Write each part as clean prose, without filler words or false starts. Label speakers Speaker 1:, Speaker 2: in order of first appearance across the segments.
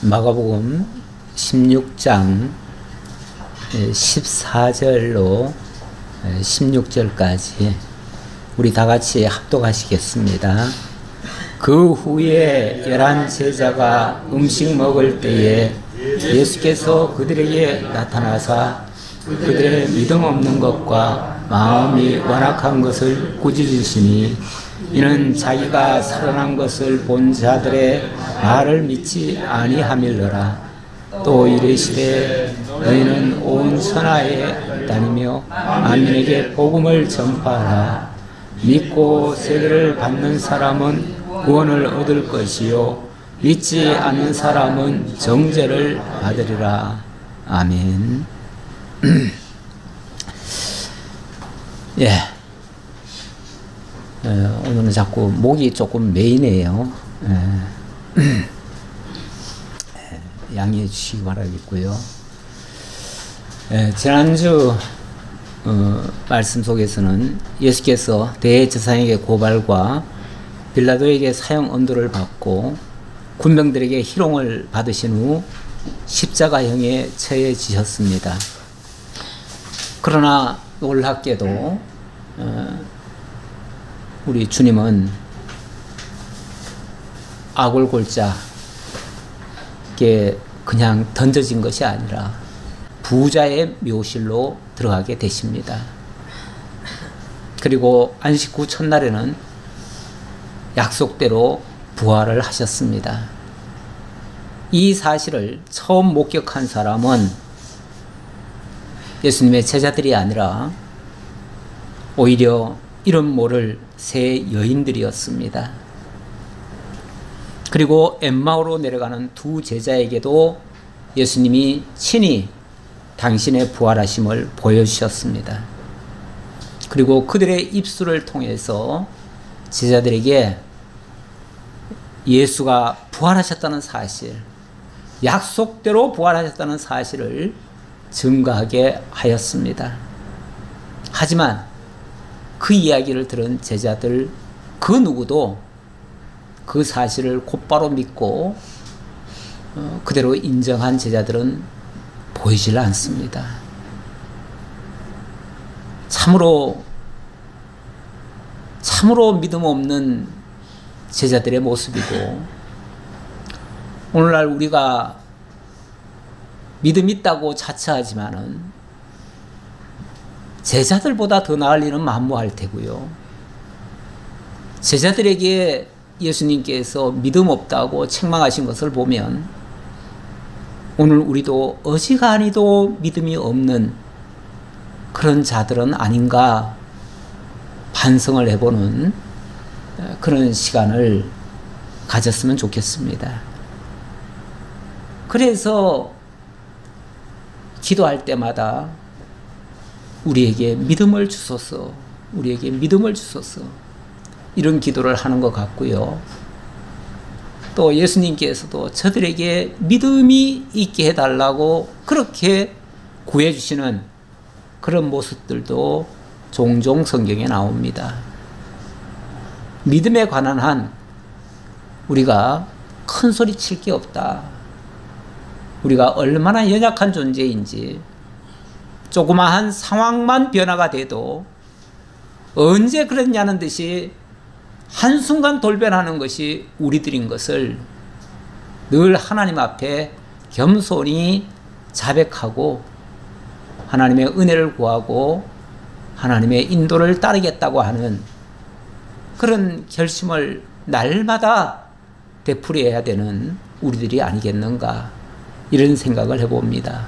Speaker 1: 마가복음 16장 14절로 16절까지 우리 다 같이 합독하시겠습니다. 그 후에 11 제자가 음식 먹을 때에 예수께서 그들에게 나타나사 그들의 믿음 없는 것과 마음이 완악한 것을 꾸짖으시니 이는 자기가 살아난 것을 본 자들의 말을 믿지 아니함일러라. 또 이르시되 너희는 온 천하에 다니며 만민에게 복음을 전파하라. 믿고 세례를 받는 사람은 구원을 얻을 것이요 믿지 않는 사람은 정죄를 받으리라. 아멘. 예. 오늘은 자꾸 목이 조금 메이네요. 양해해 주시기 바라겠고요. 지난주 말씀 속에서는 예수께서 대제사장에게 고발과 빌라도에게 사형 언도를 받고 군병들에게 희롱을 받으신 후 십자가형에 처해지셨습니다. 그러나 놀랍게도 우리 주님은 아골골짜기에 그냥 던져진 것이 아니라 부자의 묘실로 들어가게 되십니다. 그리고 안식 후 첫날에는 약속대로 부활을 하셨습니다. 이 사실을 처음 목격한 사람은 예수님의 제자들이 아니라 오히려 이름 모를 세 여인들이었습니다. 그리고 엠마오로 내려가는 두 제자에게도 예수님이 친히 당신의 부활하심을 보여주셨습니다. 그리고 그들의 입술을 통해서 제자들에게 예수가 부활하셨다는 사실, 약속대로 부활하셨다는 사실을 증거하게 하였습니다. 하지만 그 이야기를 들은 제자들 그 누구도 그 사실을 곧바로 믿고 그대로 인정한 제자들은 보이질 않습니다. 참으로 믿음 없는 제자들의 모습이고, 오늘날 우리가 믿음 있다고 자처하지만은 제자들보다 더 나을 일은 만무할 테고요. 제자들에게 예수님께서 믿음 없다고 책망하신 것을 보면 오늘 우리도 어지간히도 믿음이 없는 그런 자들은 아닌가 반성을 해보는 그런 시간을 가졌으면 좋겠습니다. 그래서 기도할 때마다 우리에게 믿음을 주소서, 우리에게 믿음을 주소서, 이런 기도를 하는 것 같고요. 또 예수님께서도 저들에게 믿음이 있게 해달라고 그렇게 구해주시는 그런 모습들도 종종 성경에 나옵니다. 믿음에 관한 한 우리가 큰 소리 칠 게 없다. 우리가 얼마나 연약한 존재인지, 조그마한 상황만 변화가 돼도 언제 그랬냐는 듯이 한순간 돌변하는 것이 우리들인 것을 늘 하나님 앞에 겸손히 자백하고 하나님의 은혜를 구하고 하나님의 인도를 따르겠다고 하는 그런 결심을 날마다 되풀이해야 되는 우리들이 아니겠는가, 이런 생각을 해봅니다.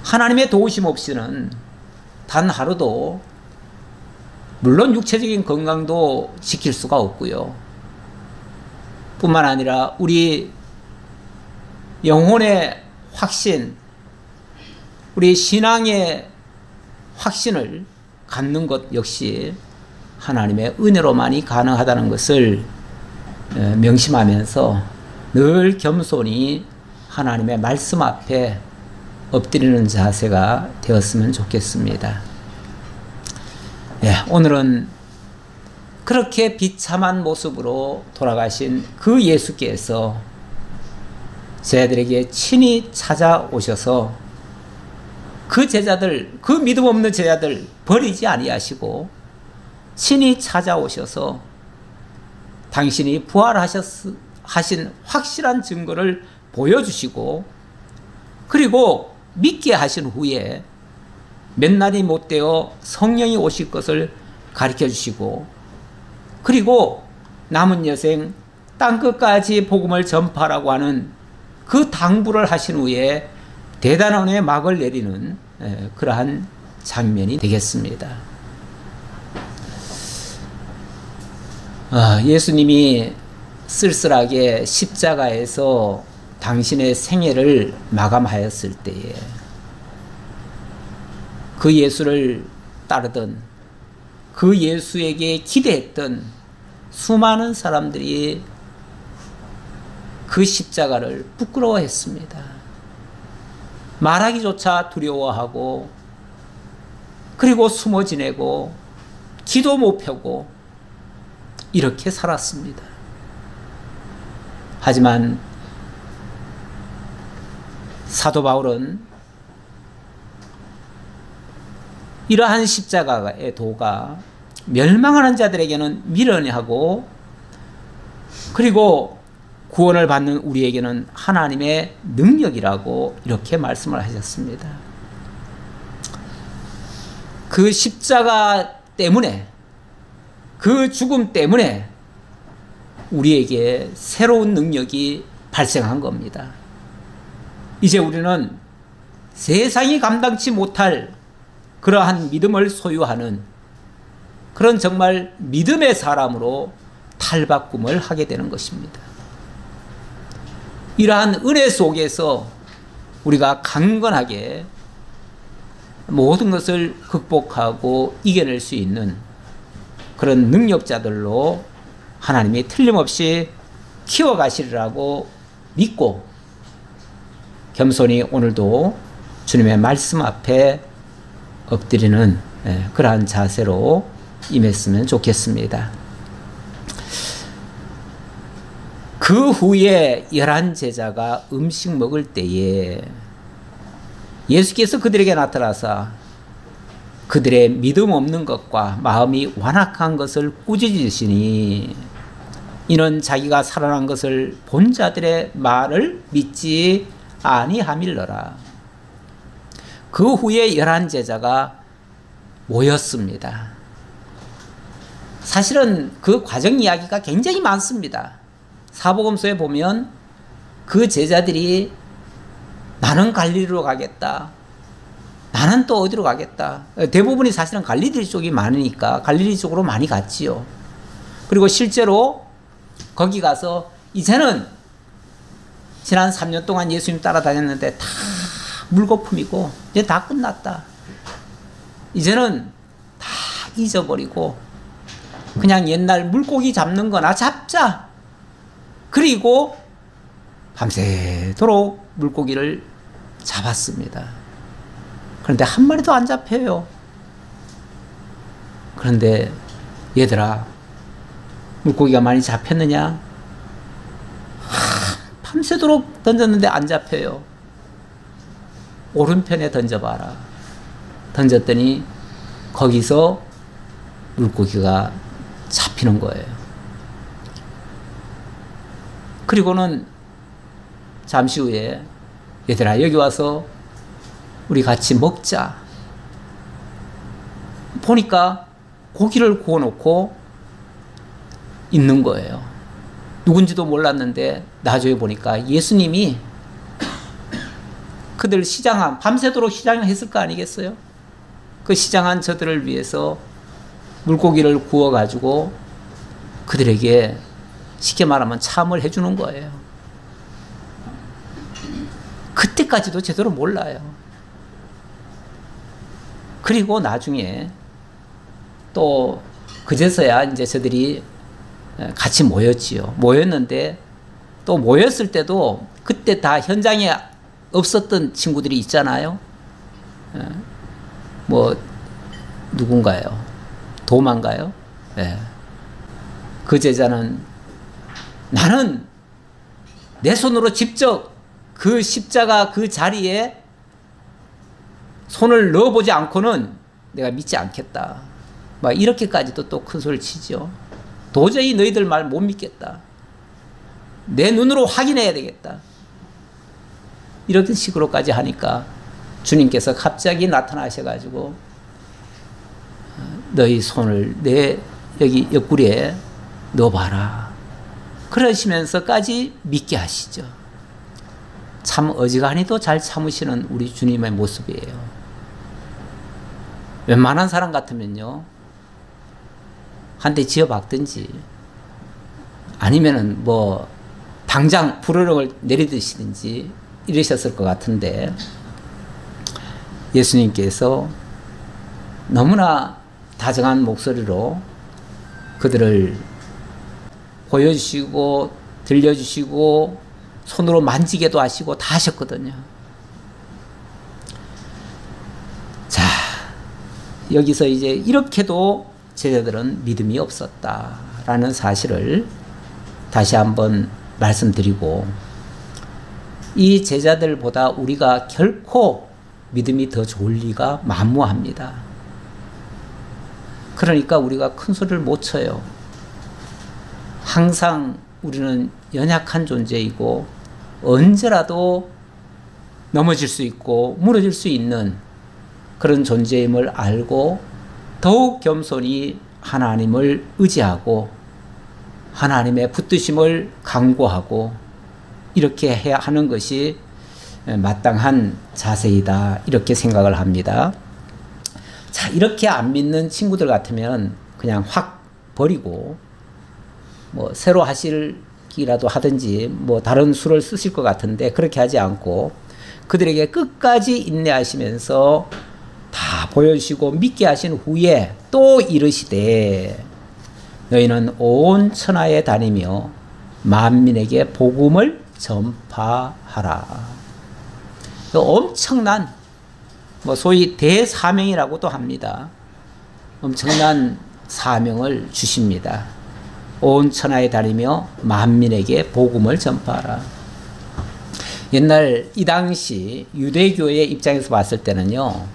Speaker 1: 하나님의 도우심 없이는 단 하루도, 물론 육체적인 건강도 지킬 수가 없고요. 뿐만 아니라 우리 영혼의 확신, 우리 신앙의 확신을 갖는 것 역시 하나님의 은혜로만이 가능하다는 것을 명심하면서 늘 겸손히 하나님의 말씀 앞에 엎드리는 자세가 되었으면 좋겠습니다. 오늘은 그렇게 비참한 모습으로 돌아가신 그 예수께서 제자들에게 친히 찾아오셔서 그 제자들, 그 믿음 없는 제자들 버리지 아니하시고 친히 찾아오셔서 당신이 부활하신 확실한 증거를 보여주시고, 그리고 믿게 하신 후에 몇 날이 못 되어 성령이 오실 것을 가르쳐 주시고, 그리고 남은 여생 땅끝까지 복음을 전파하라고 하는 그 당부를 하신 후에 대단한 은혜의 막을 내리는 그러한 장면이 되겠습니다. 예수님이 쓸쓸하게 십자가에서 당신의 생애를 마감하였을 때에 그 예수를 따르던, 그 예수에게 기대했던 수많은 사람들이 그 십자가를 부끄러워했습니다. 말하기조차 두려워하고, 그리고 숨어 지내고 기도 못 펴고 이렇게 살았습니다. 하지만 사도 바울은 이러한 십자가의 도가 멸망하는 자들에게는 미련하고, 그리고 구원을 받는 우리에게는 하나님의 능력이라고 이렇게 말씀을 하셨습니다. 그 십자가 때문에, 그 죽음 때문에 우리에게 새로운 능력이 발생한 겁니다. 이제 우리는 세상이 감당치 못할 그러한 믿음을 소유하는 그런 정말 믿음의 사람으로 탈바꿈을 하게 되는 것입니다. 이러한 은혜 속에서 우리가 강건하게 모든 것을 극복하고 이겨낼 수 있는 그런 능력자들로 하나님이 틀림없이 키워가시리라고 믿고 겸손히 오늘도 주님의 말씀 앞에 엎드리는 그러한 자세로 임했으면 좋겠습니다. 그 후에 11 제자가 음식 먹을 때에 예수께서 그들에게 나타나사 그들의 믿음 없는 것과 마음이 완악한 것을 꾸짖으시니 이는 자기가 살아난 것을 본 자들의 말을 믿지 아니함일러라. 그 후에 11 제자가 모였습니다. 사실은 그 과정 이야기가 굉장히 많습니다. 사복음서에 보면 그 제자들이 나는 갈릴리로 가겠다, 나는 또 어디로 가겠다, 대부분이 사실은 갈릴리 쪽이 많으니까 갈릴리 쪽으로 많이 갔지요. 그리고 실제로 거기 가서 이제는 지난 3년 동안 예수님 따라다녔는데 다 물거품이고 이제 다 끝났다, 이제는 다 잊어버리고 그냥 옛날 물고기 잡는 거나 잡자. 그리고 밤새도록 물고기를 잡았습니다. 그런데 한 마리도 안 잡혀요. 그런데 얘들아, 물고기가 많이 잡혔느냐? 밤새도록 던졌는데 안 잡혀요. 오른편에 던져봐라. 던졌더니 거기서 물고기가 잡히는 거예요. 그리고는 잠시 후에 얘들아 여기 와서 우리 같이 먹자. 보니까 고기를 구워놓고 있는 거예요. 누군지도 몰랐는데 나중에 보니까 예수님이 그들 시장한, 밤새도록 시장을 했을 거 아니겠어요? 그 시장한 저들을 위해서 물고기를 구워가지고 그들에게 쉽게 말하면 참을 해주는 거예요. 그때까지도 제대로 몰라요. 그리고 나중에 또 그제서야 이제 저들이 같이 모였지요. 모였는데 또 모였을 때도 그때 다 현장에 없었던 친구들이 있잖아요. 뭐 누군가요? 도마인가요? 네. 그 제자는 나는 내 손으로 직접 그 십자가 그 자리에 손을 넣어보지 않고는 내가 믿지 않겠다. 막 이렇게까지도 또 큰 소리를 치죠. 도저히 너희들 말 못 믿겠다. 내 눈으로 확인해야 되겠다. 이런 식으로까지 하니까 주님께서 갑자기 나타나셔가지고 너희 손을 내 여기 옆구리에 넣어봐라. 그러시면서까지 믿게 하시죠. 참 어지간히도 잘 참으시는 우리 주님의 모습이에요. 웬만한 사람 같으면요, 한 대 지어박든지 아니면은 뭐 당장 불호령을 내리드시든지 이러셨을 것 같은데, 예수님께서 너무나 다정한 목소리로 그들을 보여주시고 들려주시고 손으로 만지게도 하시고 다 하셨거든요. 자, 여기서 이제 이렇게도 제자들은 믿음이 없었다라는 사실을 다시 한번 말씀드리고, 이 제자들보다 우리가 결코 믿음이 더 좋을 리가 만무합니다. 그러니까 우리가 큰 소리를 못 쳐요. 항상 우리는 연약한 존재이고 언제라도 넘어질 수 있고 무너질 수 있는 그런 존재임을 알고 더욱 겸손히 하나님을 의지하고 하나님의 붙드심을 강구하고 이렇게 해야 하는 것이 마땅한 자세이다, 이렇게 생각을 합니다. 자, 이렇게 안 믿는 친구들 같으면 그냥 확 버리고 뭐 새로 하시기라도 하든지 뭐 다른 수를 쓰실 것 같은데, 그렇게 하지 않고 그들에게 끝까지 인내하시면서 다 보여주시고 믿게 하신 후에 또 이르시되 너희는 온 천하에 다니며 만민에게 복음을 전파하라. 엄청난, 뭐 소위 대사명이라고도 합니다. 엄청난 사명을 주십니다. 온 천하에 다니며 만민에게 복음을 전파하라. 옛날 이 당시 유대교의 입장에서 봤을 때는요,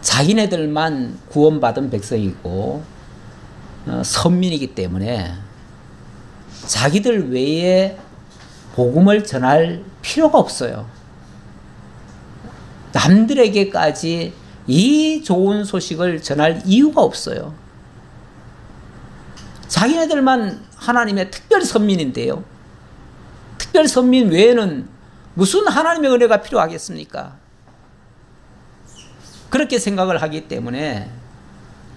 Speaker 1: 자기네들만 구원받은 백성이고 선민이기 때문에 자기들 외에 복음을 전할 필요가 없어요. 남들에게까지 이 좋은 소식을 전할 이유가 없어요. 자기네들만 하나님의 특별 선민인데요, 특별 선민 외에는 무슨 하나님의 은혜가 필요하겠습니까? 그렇게 생각을 하기 때문에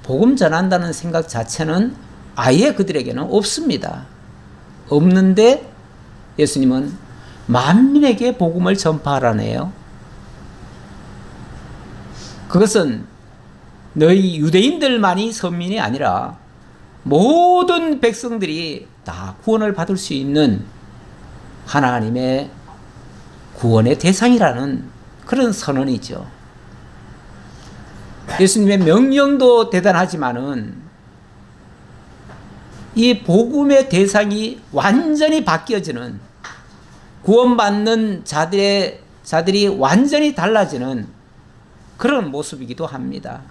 Speaker 1: 복음 전한다는 생각 자체는 아예 그들에게는 없습니다. 없는데 예수님은 만민에게 복음을 전파하라네요. 그것은 너희 유대인들만이 선민이 아니라 모든 백성들이 다 구원을 받을 수 있는 하나님의 구원의 대상이라는 그런 선언이죠. 예수님의 명령도 대단하지만은 이 복음의 대상이 완전히 바뀌어지는, 구원받는 자들이 완전히 달라지는 그런 모습이기도 합니다.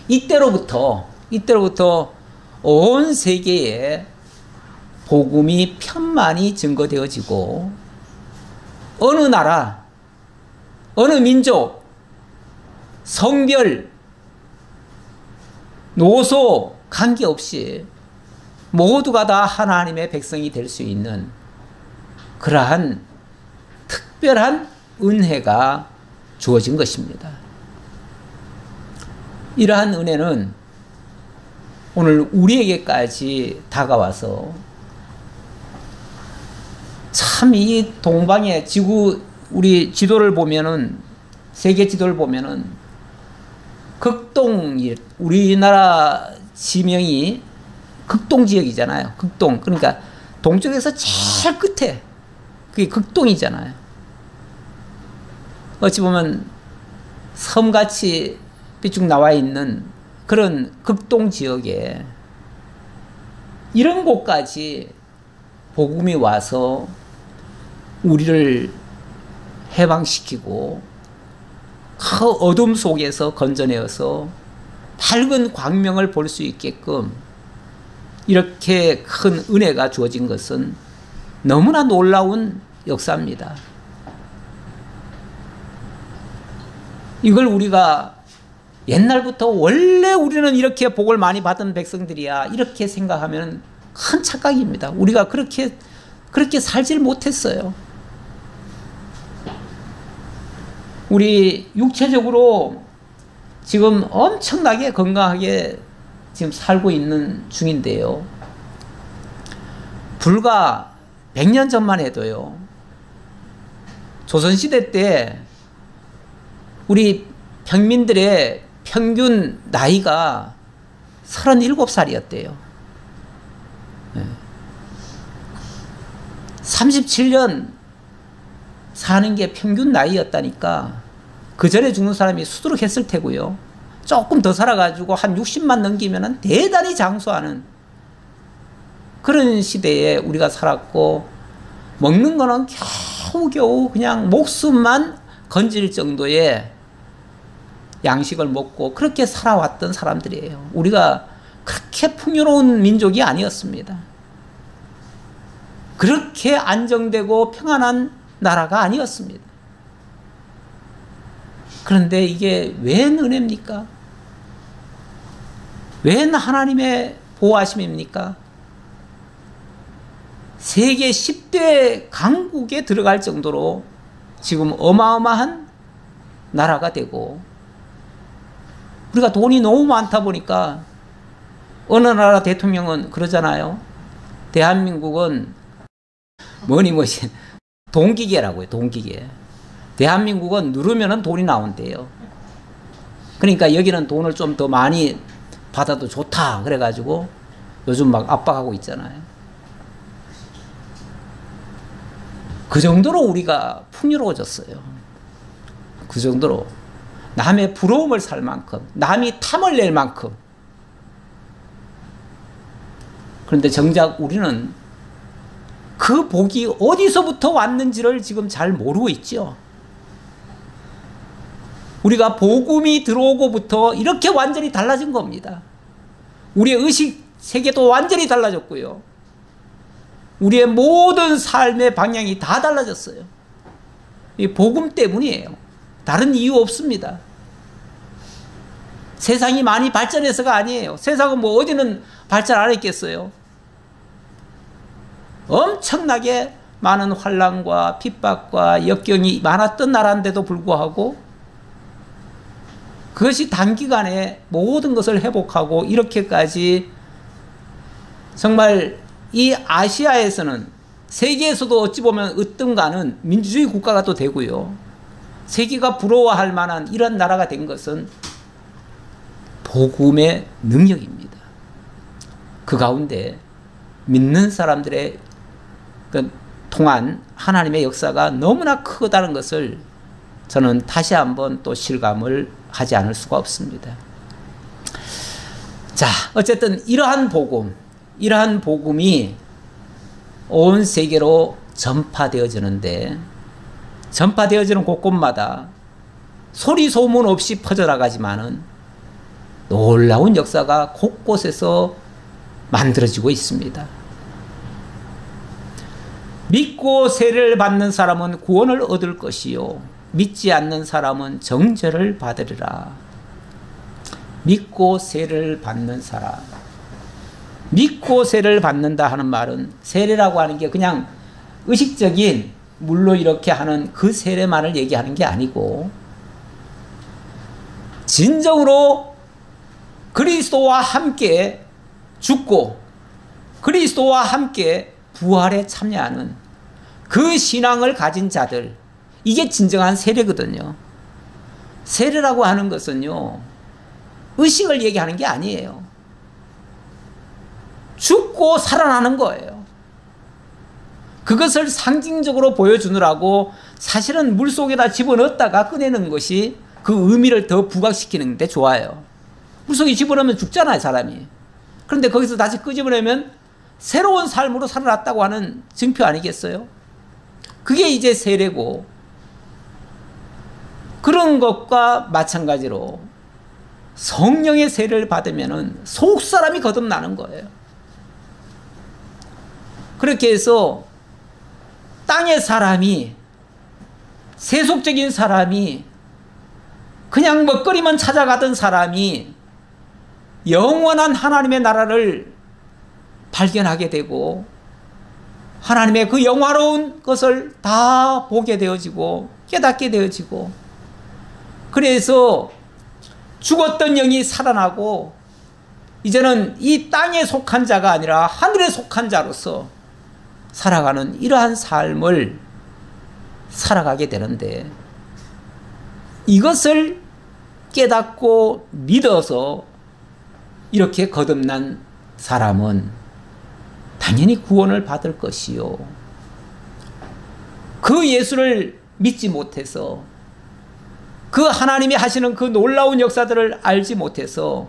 Speaker 1: 이때로부터 온 세계에 복음이 편만이 증거되어지고 어느 나라, 어느 민족, 성별, 노소 관계없이 모두가 다 하나님의 백성이 될 수 있는 그러한 특별한 은혜가 주어진 것입니다. 이러한 은혜는 오늘 우리에게까지 다가와서 참 이 동방의 지구, 우리 지도를 보면은, 세계 지도를 보면은 극동이, 우리나라 지명이 극동 지역이잖아요. 극동. 그러니까 동쪽에서 제일 끝에 그게 극동이잖아요. 어찌 보면 섬같이 삐쭉 나와 있는 그런 극동 지역에 이런 곳까지 복음이 와서 우리를 해방시키고 그 어둠 속에서 건져내어서 밝은 광명을 볼 수 있게끔 이렇게 큰 은혜가 주어진 것은 너무나 놀라운 역사입니다. 이걸 우리가 옛날부터 원래 우리는 이렇게 복을 많이 받은 백성들이야 이렇게 생각하면 큰 착각입니다. 우리가 그렇게 살질 못했어요. 우리 육체적으로 지금 엄청나게 건강하게 지금 살고 있는 중인데요. 불과 100년 전만 해도요. 조선시대 때 우리 평민들의 평균 나이가 37살이었대요. 37년 사는 게 평균 나이였다니까 그 전에 죽는 사람이 수두룩했을 테고요. 조금 더 살아가지고 한 60만 넘기면 대단히 장수하는 그런 시대에 우리가 살았고 먹는 거는 겨우겨우 그냥 목숨만 건질 정도의 양식을 먹고 그렇게 살아왔던 사람들이에요. 우리가 그렇게 풍요로운 민족이 아니었습니다. 그렇게 안정되고 평안한 나라가 아니었습니다. 그런데 이게 웬 은혜입니까? 웬 하나님의 보호하심입니까? 세계 10대 강국에 들어갈 정도로 지금 어마어마한 나라가 되고 우리가 돈이 너무 많다 보니까 어느 나라 대통령은 그러잖아요. 대한민국은 뭐니 돈기계라고요. 돈기계. 대한민국은 누르면은 돈이 나온대요. 그러니까 여기는 돈을 좀 더 많이 받아도 좋다 그래가지고 요즘 막 압박하고 있잖아요. 그 정도로 우리가 풍요로워졌어요. 그 정도로 남의 부러움을 살 만큼, 남이 탐을 낼 만큼. 그런데 정작 우리는 그 복이 어디서부터 왔는지를 지금 잘 모르고 있죠. 우리가 복음이 들어오고부터 이렇게 완전히 달라진 겁니다. 우리의 의식 세계도 완전히 달라졌고요. 우리의 모든 삶의 방향이 다 달라졌어요. 이 복음 때문이에요. 다른 이유 없습니다. 세상이 많이 발전해서가 아니에요. 세상은 뭐 어디는 발전 안 했겠어요. 엄청나게 많은 환난과 핍박과 역경이 많았던 나라인데도 불구하고 그것이 단기간에 모든 것을 회복하고 이렇게까지 정말 이 아시아에서는 세계에서도 어찌 보면 으뜸가는 민주주의 국가가 또 되고요. 세계가 부러워할 만한 이런 나라가 된 것은 복음의 능력입니다. 그 가운데 믿는 사람들의 통한 하나님의 역사가 너무나 크다는 것을 저는 다시 한번 또 실감을 하지 않을 수가 없습니다. 자, 어쨌든 이러한 복음이 온 세계로 전파되어지는데 전파되어지는 곳곳마다 소리 소문 없이 퍼져나가지만은 놀라운 역사가 곳곳에서 만들어지고 있습니다. 믿고 세례를 받는 사람은 구원을 얻을 것이요 믿지 않는 사람은 정죄를 받으리라. 믿고 세례를 받는 사람. 믿고 세례를 받는다 하는 말은 세례라고 하는 게 그냥 의식적인 물로 이렇게 하는 그 세례만을 얘기하는 게 아니고 진정으로 그리스도와 함께 죽고 그리스도와 함께 부활에 참여하는 그 신앙을 가진 자들, 이게 진정한 세례거든요. 세례라고 하는 것은요, 의식을 얘기하는 게 아니에요. 죽고 살아나는 거예요. 그것을 상징적으로 보여주느라고 사실은 물속에다 집어넣었다가 꺼내는 것이 그 의미를 더 부각시키는 데 좋아요. 물속에 집어넣으면 죽잖아요, 사람이. 그런데 거기서 다시 끄집어내면 새로운 삶으로 살아났다고 하는 증표 아니겠어요? 그게 이제 세례고, 그런 것과 마찬가지로 성령의 세례를 받으면은 속 사람이 거듭나는 거예요. 그렇게 해서 땅의 사람이, 세속적인 사람이, 그냥 먹거리만 찾아가던 사람이 영원한 하나님의 나라를 발견하게 되고 하나님의 그 영화로운 것을 다 보게 되어지고 깨닫게 되어지고, 그래서 죽었던 영이 살아나고 이제는 이 땅에 속한 자가 아니라 하늘에 속한 자로서 살아가는 이러한 삶을 살아가게 되는데, 이것을 깨닫고 믿어서 이렇게 거듭난 사람은 당연히 구원을 받을 것이요, 그 예수를 믿지 못해서, 그 하나님이 하시는 그 놀라운 역사들을 알지 못해서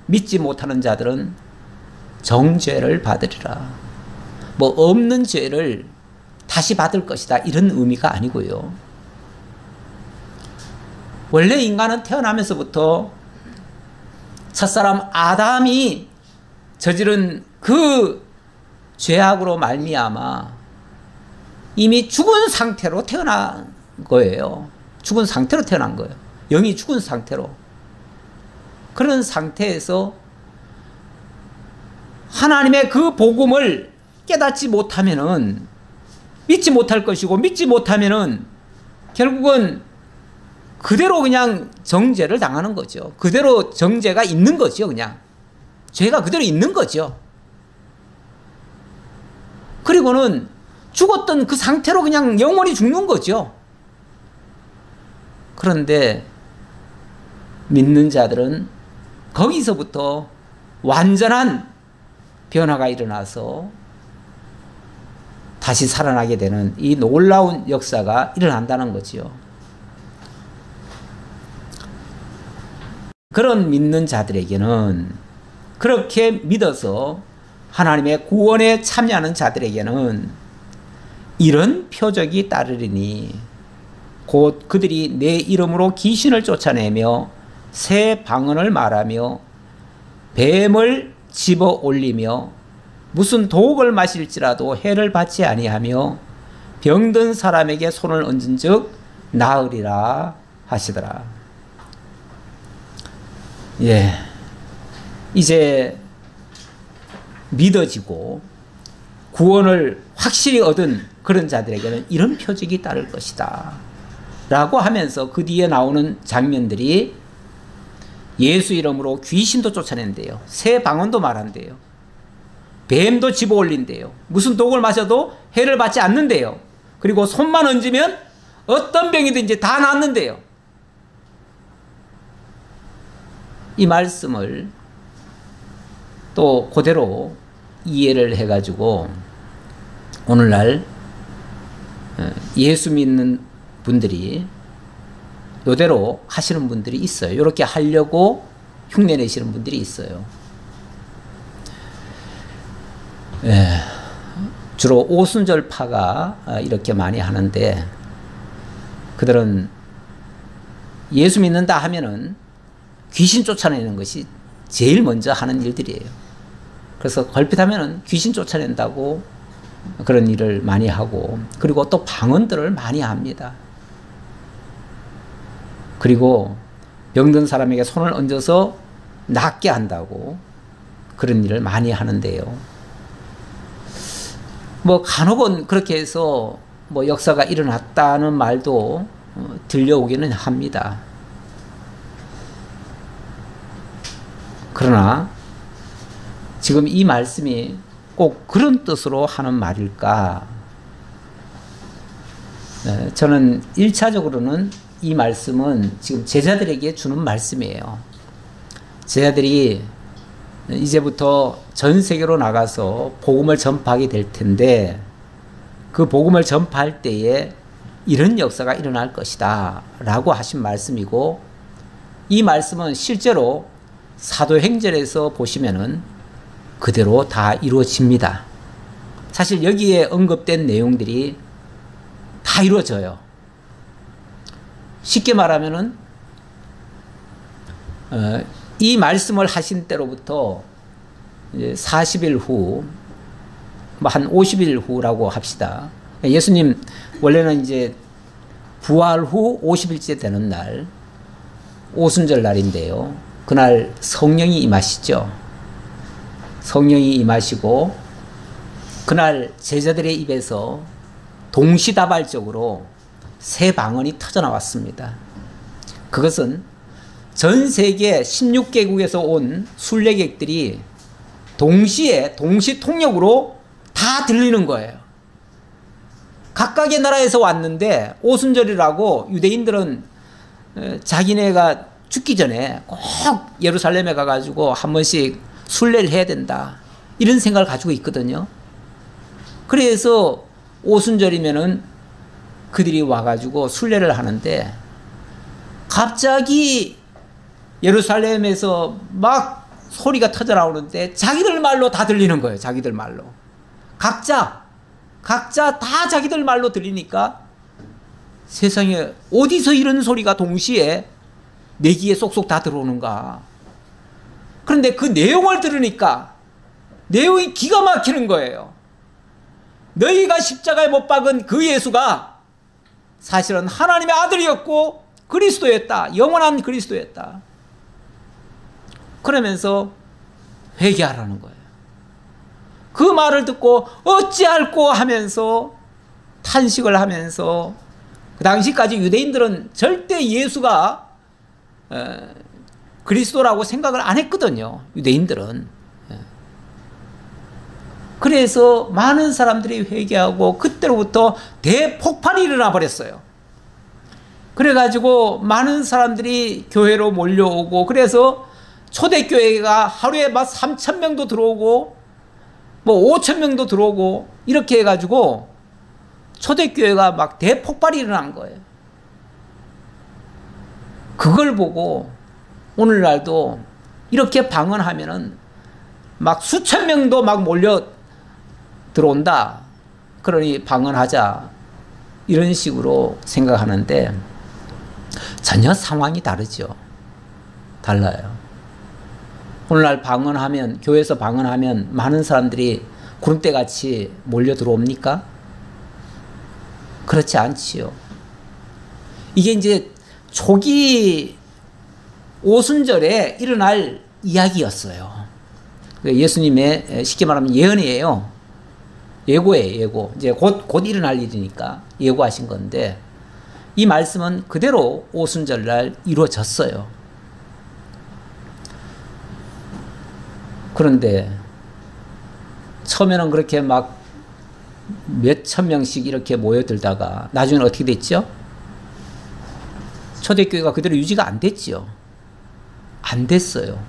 Speaker 1: 믿지 못하는 자들은 정죄를 받으리라. 뭐 없는 죄를 다시 받을 것이다, 이런 의미가 아니고요. 원래 인간은 태어나면서부터 첫사람 아담이 저지른 그 죄악으로 말미암아 이미 죽은 상태로 태어난 거예요. 죽은 상태로 태어난 거예요. 영이 죽은 상태로. 그런 상태에서 하나님의 그 복음을 깨닫지 못하면은 믿지 못할 것이고, 믿지 못하면은 결국은 그대로 그냥 정죄를 당하는 거죠. 그대로 정죄가 있는 거죠. 그냥 죄가 그대로 있는 거죠. 그리고는 죽었던 그 상태로 그냥 영원히 죽는 거죠. 그런데 믿는 자들은 거기서부터 완전한 변화가 일어나서 다시 살아나게 되는 이 놀라운 역사가 일어난다는 거지요. 그런 믿는 자들에게는, 그렇게 믿어서 하나님의 구원에 참여하는 자들에게는 이런 표적이 따르리니, 곧 그들이 내 이름으로 귀신을 쫓아내며 새 방언을 말하며 뱀을 집어 올리며 무슨 독을 마실지라도 해를 받지 아니하며 병든 사람에게 손을 얹은 즉 나으리라 하시더라. 예, 이제 믿어지고 구원을 확실히 얻은 그런 자들에게는 이런 표적이 따를 것이다 라고 하면서 그 뒤에 나오는 장면들이 예수 이름으로 귀신도 쫓아낸대요. 새 방언도 말한대요. 뱀도 집어 올린대요. 무슨 독을 마셔도 해를 받지 않는데요. 그리고 손만 얹으면 어떤 병이든지 다 낫는데요. 이 말씀을 또 그대로 이해를 해가지고 오늘날 예수 믿는 분들이 이대로 하시는 분들이 있어요. 이렇게 하려고 흉내 내시는 분들이 있어요. 주로 오순절파가 이렇게 많이 하는데, 그들은 예수 믿는다 하면은 귀신 쫓아내는 것이 제일 먼저 하는 일들이에요. 그래서 걸핏하면은 귀신 쫓아낸다고 그런 일을 많이 하고, 그리고 또 방언들을 많이 합니다. 그리고 병든 사람에게 손을 얹어서 낫게 한다고 그런 일을 많이 하는데요. 뭐 간혹은 그렇게 해서 뭐 역사가 일어났다는 말도 들려오기는 합니다. 그러나 지금 이 말씀이 꼭 그런 뜻으로 하는 말일까? 저는 1차적으로는 이 말씀은 지금 제자들에게 주는 말씀이에요. 제자들이 이제부터 전 세계로 나가서 복음을 전파하게 될 텐데, 그 복음을 전파할 때에 이런 역사가 일어날 것이다 라고 하신 말씀이고, 이 말씀은 실제로 사도행전에서 보시면은 그대로 다 이루어집니다. 사실 여기에 언급된 내용들이 다 이루어져요. 쉽게 말하면은 이 말씀을 하신 때로부터 이제 40일 후, 뭐 한 50일 후라고 합시다. 예수님 원래는 이제 부활 후 50일째 되는 날, 오순절 날인데요. 그날 성령이 임하시죠. 성령이 임하시고 그날 제자들의 입에서 동시다발적으로 새 방언이 터져나왔습니다. 그것은 전 세계 16개국에서 온 순례객들이 동시에 동시통역으로 다 들리는 거예요. 각각의 나라에서 왔는데 오순절이라고 유대인들은 자기네가 죽기 전에 꼭 예루살렘에 가가지고 한 번씩 순례를 해야 된다, 이런 생각을 가지고 있거든요. 그래서 오순절이면은 그들이 와가지고 순례를 하는데 갑자기 예루살렘에서 막 소리가 터져 나오는데 자기들 말로 다 들리는 거예요. 자기들 말로. 각자 다 자기들 말로 들리니까 세상에 어디서 이런 소리가 동시에 내 귀에 쏙쏙 다 들어오는가. 그런데 그 내용을 들으니까 내용이 기가 막히는 거예요. 너희가 십자가에 못 박은 그 예수가 사실은 하나님의 아들이었고 그리스도였다. 영원한 그리스도였다. 그러면서 회개하라는 거예요. 그 말을 듣고 어찌할꼬 하면서 탄식을 하면서, 그 당시까지 유대인들은 절대 예수가 그리스도라고 생각을 안 했거든요. 유대인들은. 그래서 많은 사람들이 회개하고 그때로부터 대폭발이 일어나 버렸어요. 그래가지고 많은 사람들이 교회로 몰려오고, 그래서 초대교회가 하루에 막 3,000명도 들어오고 뭐 5,000명도 들어오고 이렇게 해가지고 초대교회가 막 대폭발이 일어난 거예요. 그걸 보고 오늘날도 이렇게 방언하면은 막 수천 명도 막 몰려 들어온다. 그러니 방언하자. 이런 식으로 생각하는데 전혀 상황이 다르죠. 달라요. 오늘날 방언하면, 교회에서 방언하면 많은 사람들이 구름대같이 몰려 들어옵니까? 그렇지 않지요. 이게 이제 초기 오순절에 일어날 이야기였어요. 예수님의 쉽게 말하면 예언이에요. 예고예요, 예고. 이제 곧 일어날 일이니까 예고하신 건데, 이 말씀은 그대로 오순절날 이루어졌어요. 그런데 처음에는 그렇게 막 몇천 명씩 이렇게 모여들다가 나중에는 어떻게 됐죠? 초대교회가 그대로 유지가 안 됐죠. 안 됐어요.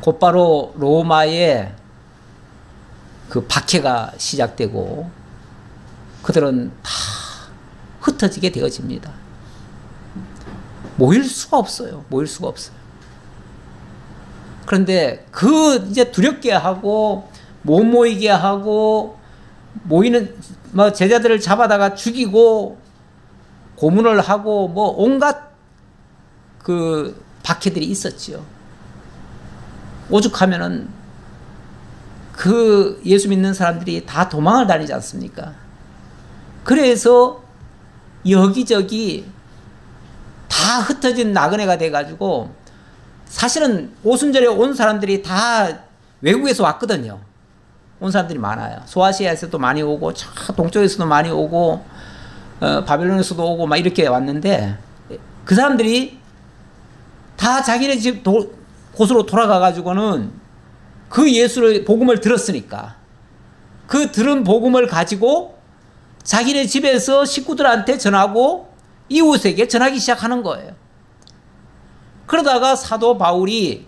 Speaker 1: 곧바로 로마의 그 박해가 시작되고 그들은 다 흩어지게 되어집니다. 모일 수가 없어요. 모일 수가 없어요. 그런데 이제 두렵게 하고 못 모이게 하고 모이는 뭐 제자들을 잡아다가 죽이고 고문을 하고 뭐 온갖 그 박해들이 있었지요. 오죽하면은 그 예수 믿는 사람들이 다 도망을 다니지 않습니까? 그래서 여기저기 다 흩어진 나그네가 돼가지고, 사실은 오순절에 온 사람들이 다 외국에서 왔거든요. 온 사람들이 많아요. 소아시아에서도 많이 오고, 저 동쪽에서도 많이 오고, 바벨론에서도 오고 막 이렇게 왔는데, 그 사람들이 다 자기네 집 곳으로 돌아가가지고는 그 예수를 복음을 들었으니까 그 들은 복음을 가지고 자기네 집에서 식구들한테 전하고 이웃에게 전하기 시작하는 거예요. 그러다가 사도 바울이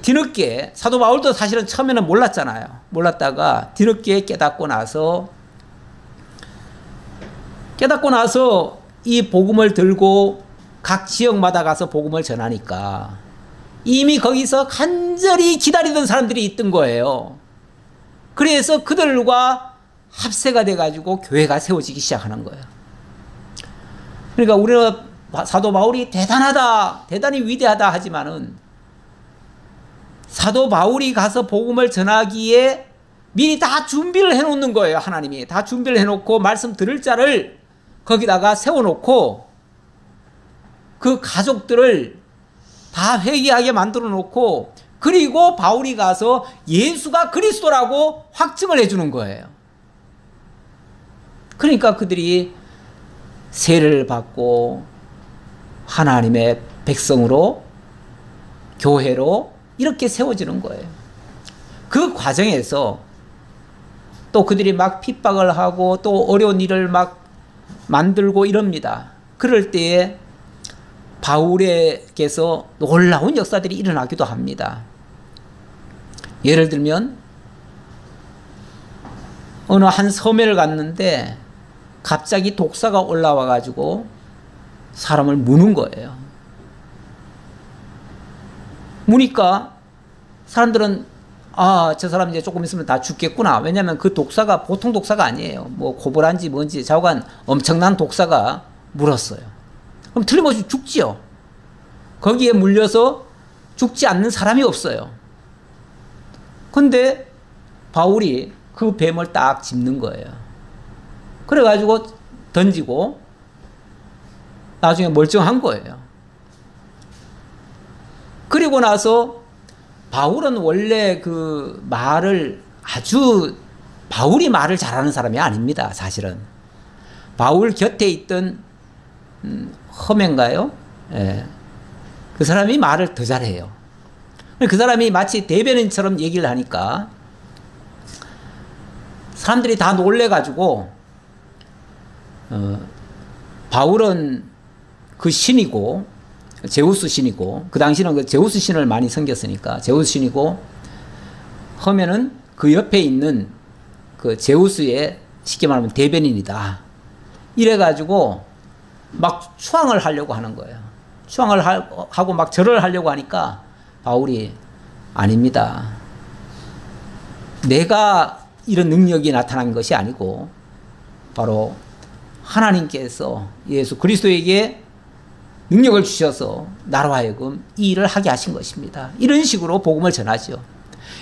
Speaker 1: 뒤늦게, 사도 바울도 사실은 처음에는 몰랐잖아요. 몰랐다가 뒤늦게 깨닫고 나서 이 복음을 들고 각 지역마다 가서 복음을 전하니까 이미 거기서 간절히 기다리던 사람들이 있던 거예요. 그래서 그들과 합세가 돼가지고 교회가 세워지기 시작하는 거예요. 그러니까 우리는 사도 바울이 대단하다, 대단히 위대하다 하지만은 사도 바울이 가서 복음을 전하기에 미리 다 준비를 해놓는 거예요. 하나님이 다 준비를 해놓고 말씀 들을 자를 거기다가 세워놓고 그 가족들을 다 회개하게 만들어 놓고 그리고 바울이 가서 예수가 그리스도라고 확증을 해주는 거예요. 그러니까 그들이 세례를 받고 하나님의 백성으로 교회로 이렇게 세워지는 거예요. 그 과정에서 또 그들이 막 핍박을 하고 또 어려운 일을 막 만들고 이럽니다. 그럴 때에 바울에게서 놀라운 역사들이 일어나기도 합니다. 예를 들면 어느 한 섬에를 갔는데 갑자기 독사가 올라와 가지고 사람을 무는 거예요. 무니까 사람들은 저 사람 이제 조금 있으면 다 죽겠구나. 왜냐하면 그 독사가 보통 독사가 아니에요. 뭐 고브란지 뭔지 좌우간 엄청난 독사가 물었어요. 그럼 틀림없이 죽지요. 거기에 물려서 죽지 않는 사람이 없어요. 근데 바울이 그 뱀을 딱 짚는 거예요. 그래가지고 던지고 나중에 멀쩡한 거예요. 그리고 나서 바울은 원래 그 말을 바울이 말을 잘하는 사람이 아닙니다. 사실은 바울 곁에 있던 허맨가요? 예. 그 사람이 말을 더 잘해요. 그 사람이 마치 대변인처럼 얘기를 하니까 사람들이 다 놀래가지고 바울은 그 신이고 제우스 신이고 그 당시는 그 제우스 신을 많이 섬겼으니까 제우스 신이고 허면은 그 옆에 있는 그 제우스의 쉽게 말하면 대변인이다. 이래가지고 막 추앙을 하려고 하는 거예요. 추앙을 하고 막 절을 하려고 하니까 바울이 아닙니다. 내가 이런 능력이 나타난 것이 아니고 바로 하나님께서 예수 그리스도에게 능력을 주셔서 나로 하여금 이 일을 하게 하신 것입니다. 이런 식으로 복음을 전하죠.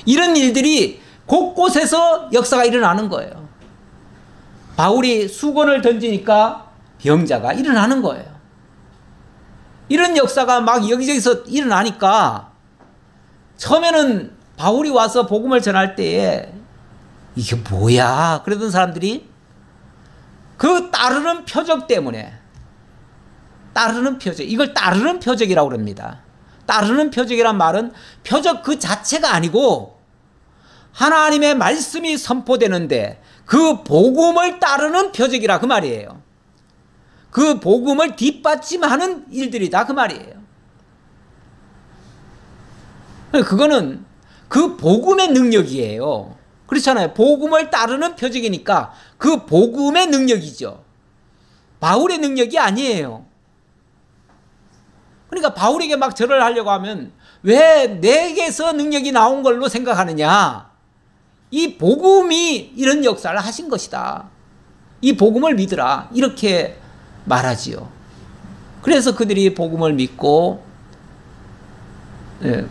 Speaker 1: 이런 일들이 곳곳에서 역사가 일어나는 거예요. 바울이 수건을 던지니까 병자가 일어나는 거예요. 이런 역사가 막 여기저기서 일어나니까 처음에는 바울이 와서 복음을 전할 때에 이게 뭐야? 그러던 사람들이 그 따르는 표적 때문에 따르는 표적, 이걸 따르는 표적이라고 그럽니다. 따르는 표적이란 말은 표적 그 자체가 아니고 하나님의 말씀이 선포되는데 그 복음을 따르는 표적이라 그 말이에요. 그 복음을 뒷받침하는 일들이다 그 말이에요. 그거는 그 복음의 능력이에요. 그렇잖아요. 복음을 따르는 표적이니까 그 복음의 능력이죠. 바울의 능력이 아니에요. 그러니까 바울에게 막 절을 하려고 하면 왜 내게서 능력이 나온 걸로 생각하느냐. 이 복음이 이런 역사를 하신 것이다. 이 복음을 믿으라. 이렇게 말하지요. 그래서 그들이 복음을 믿고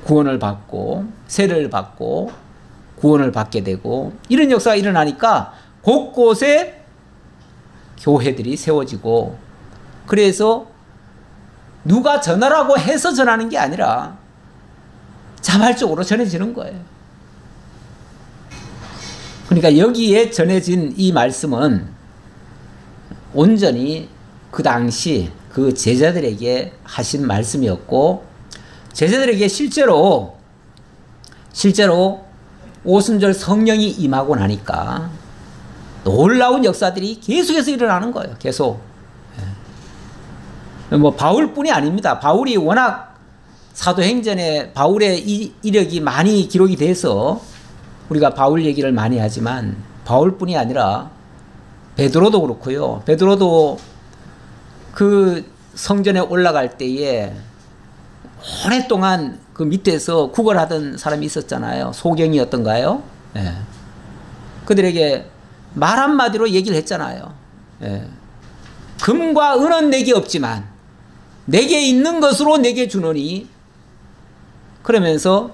Speaker 1: 구원을 받고 세례를 받고 구원을 받게 되고 이런 역사가 일어나니까 곳곳에 교회들이 세워지고 그래서 누가 전하라고 해서 전하는 게 아니라 자발적으로 전해지는 거예요. 그러니까 여기에 전해진 이 말씀은 온전히 그 당시 그 제자들에게 하신 말씀이었고 제자들에게 실제로 오순절 성령이 임하고 나니까 놀라운 역사들이 계속해서 일어나는 거예요. 계속. 뭐 바울뿐이 아닙니다. 바울이 워낙 사도행전에 바울의 이력이 많이 기록이 돼서 우리가 바울 얘기를 많이 하지만 바울뿐이 아니라 베드로도 그렇고요. 베드로도 그 성전에 올라갈 때에 오랫동안 그 밑에서 구걸하던 사람이 있었잖아요. 소경이었던가요? 네. 그들에게 말 한마디로 얘기를 했잖아요. 예. 금과 은은 내게 없지만 내게 있는 것으로 내게 주노니, 그러면서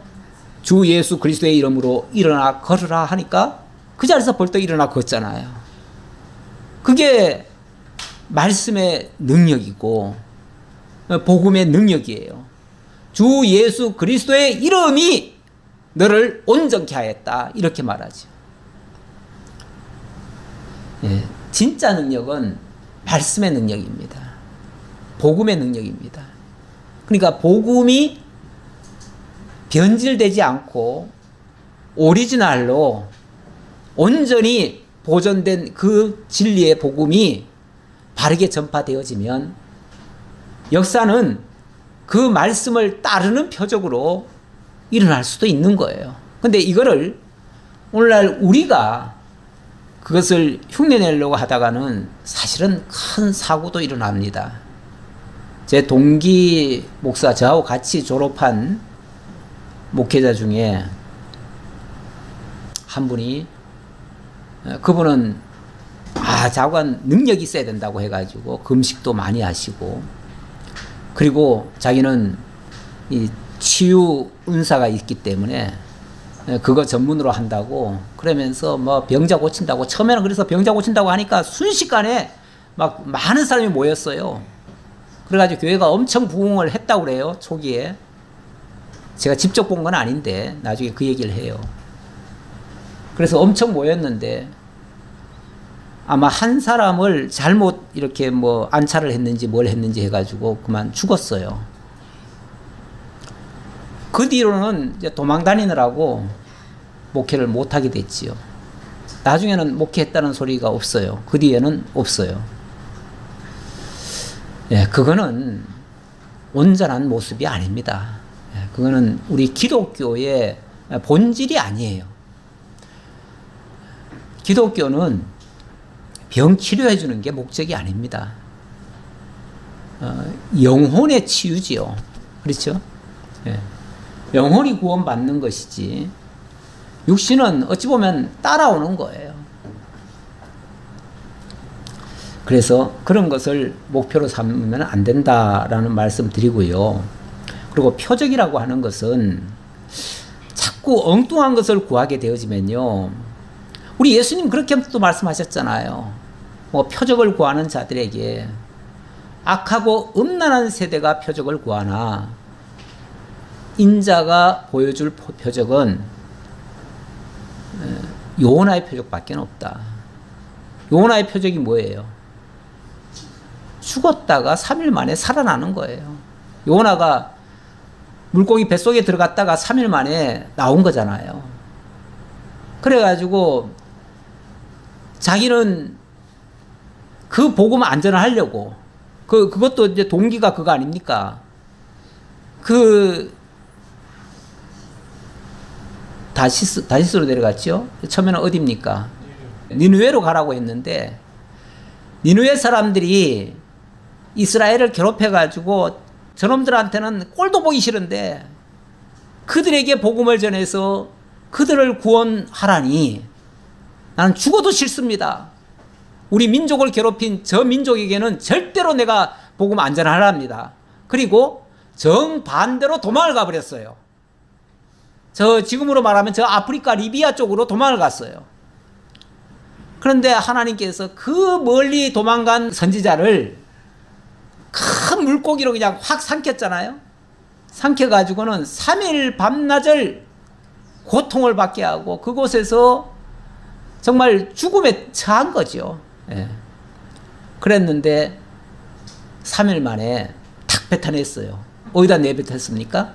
Speaker 1: 주 예수 그리스도의 이름으로 일어나 걸으라 하니까 그 자리에서 벌떡 일어나 걷잖아요. 그게 말씀의 능력이고 복음의 능력이에요. 주 예수 그리스도의 이름이 너를 온전케 하였다, 이렇게 말하죠. 예, 진짜 능력은 말씀의 능력입니다. 복음의 능력입니다. 그러니까 복음이 변질되지 않고 오리지널로 온전히 보존된 그 진리의 복음이 바르게 전파되어지면 역사는 그 말씀을 따르는 표적으로 일어날 수도 있는 거예요. 근데 이거를 오늘날 우리가 그것을 흉내내려고 하다가는 사실은 큰 사고도 일어납니다. 제 동기 목사, 저하고 같이 졸업한 목회자 중에 한 분이, 그분은 자관 능력이 있어야 된다고 해가지고 금식도 많이 하시고, 그리고 자기는 이 치유 은사가 있기 때문에 그거 전문으로 한다고 그러면서 뭐 병자 고친다고, 처음에는 그래서 병자 고친다고 하니까 순식간에 막 많은 사람이 모였어요. 그래가지고 교회가 엄청 부흥을 했다고 그래요, 초기에. 제가 직접 본 건 아닌데 나중에 그 얘기를 해요. 그래서 엄청 모였는데 아마 한 사람을 잘못 이렇게 뭐 안차를 했는지 뭘 했는지 해가지고 그만 죽었어요. 그 뒤로는 이제 도망 다니느라고 목회를 못하게 됐지요. 나중에는 목회했다는 소리가 없어요. 그 뒤에는 없어요. 예, 그거는 온전한 모습이 아닙니다. 예, 그거는 우리 기독교의 본질이 아니에요. 기독교는 병 치료해 주는 게 목적이 아닙니다. 영혼의 치유지요. 그렇죠? 예. 영혼이 구원받는 것이지 육신은 어찌 보면 따라오는 거예요. 그래서 그런 것을 목표로 삼으면 안 된다라는 말씀 드리고요. 그리고 표적이라고 하는 것은 자꾸 엉뚱한 것을 구하게 되어지면요, 우리 예수님 그렇게 또 말씀하셨잖아요. 뭐 표적을 구하는 자들에게 악하고 음란한 세대가 표적을 구하나 인자가 보여줄 표적은 요나의 표적밖에 없다. 요나의 표적이 뭐예요? 죽었다가 3일 만에 살아나는 거예요. 요나가 물고기 뱃속에 들어갔다가 3일 만에 나온 거잖아요. 그래가지고 자기는 그 복음 안전하려고, 그것도 이제 동기가 그거 아닙니까? 다시스로 내려갔죠? 처음에는 어디입니까? 니느웨로 가라고 했는데, 니느웨 사람들이 이스라엘을 괴롭혀가지고 저놈들한테는 꼴도 보기 싫은데 그들에게 복음을 전해서 그들을 구원하라니 나는 죽어도 싫습니다. 우리 민족을 괴롭힌 저 민족에게는 절대로 내가 복음 안 전하랍니다. 그리고 정반대로 도망을 가버렸어요. 지금으로 말하면 저 아프리카 리비아 쪽으로 도망을 갔어요. 그런데 하나님께서 그 멀리 도망간 선지자를 큰 물고기로 그냥 확 삼켰잖아요. 삼켜가지고는 3일 밤낮을 고통을 받게 하고 그곳에서 정말 죽음에 처한 거죠. 예. 그랬는데 3일 만에 탁 뱉어냈어요. 어디다 내뱉었습니까?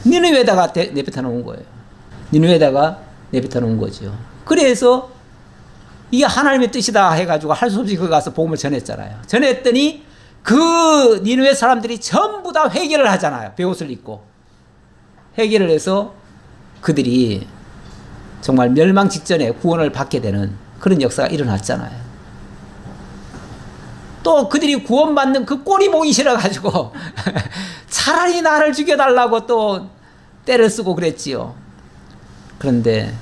Speaker 1: 니느웨에다가 내뱉어 놓은 거예요. 니느웨에다가 내뱉어 놓은 거죠. 그래서 이게 하나님의 뜻이다 해가지고 할 수 없이 거기 가서 복음을 전했잖아요. 전했더니 그 니느웨 사람들이 전부 다 회개를 하잖아요. 베옷을 입고 회개를 해서 그들이 정말 멸망 직전에 구원을 받게 되는 그런 역사가 일어났잖아요. 또 그들이 구원받는 그 꼴이 보기 싫어가지고 차라리 나를 죽여달라고 또 때를 쓰고 그랬지요. 그런데